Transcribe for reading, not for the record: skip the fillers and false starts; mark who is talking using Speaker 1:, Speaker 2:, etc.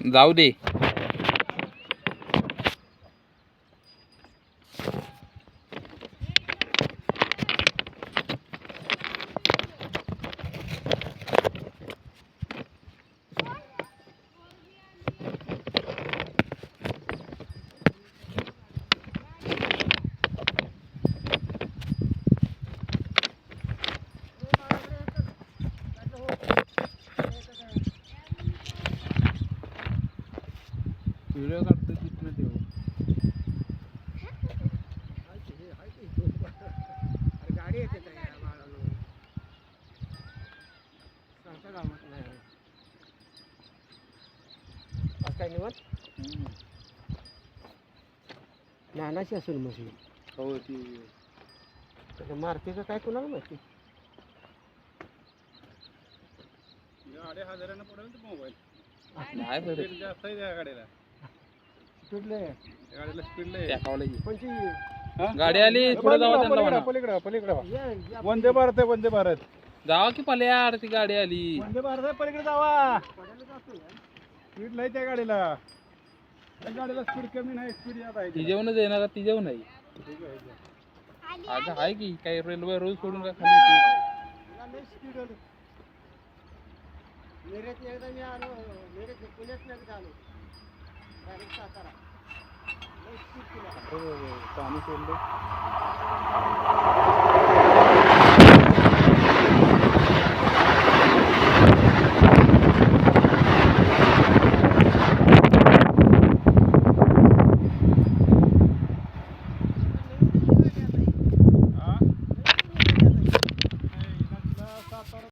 Speaker 1: जाऊ दे. व्हिडिओ काढतो तिथनं देऊ.
Speaker 2: गाडी येते काय निवत नानाची असेल मशीन.
Speaker 1: हो ती
Speaker 2: मारते का काय कोणाला माहिती.
Speaker 3: 1000 पडेल तो मोबाईल.
Speaker 1: नाही पडत.
Speaker 3: जास्त आहे त्या गाडीला.
Speaker 2: कुठले
Speaker 3: गाडीला स्पीड लय.
Speaker 1: त्या कॉलेज
Speaker 2: कोणची
Speaker 1: गाडी आली पुढे जावा त्यांना म्हणा.
Speaker 3: पलीकडे पलीकडे वंदे भारत आहे वंदे भारत.
Speaker 1: जावा की पल्याड ती गाडी आली.
Speaker 3: वंदे भारत आहे पलीकडे जावा. स्पीड लय त्या गाडीला. त्या गाडीला स्पीड कमी नाही स्पीड जास्त आहे.
Speaker 1: ती जेवणच आहे ना का ती जेवण आहे.
Speaker 3: ठीक आहे.
Speaker 1: अगं आहे की काही रेल्वे रोज सोडून का खाली येते.
Speaker 2: मिरज एकदा मी आलो मिरज पुण्यात एकदा आलो डायरेक्ट सातारा
Speaker 3: पाणी सोडलं.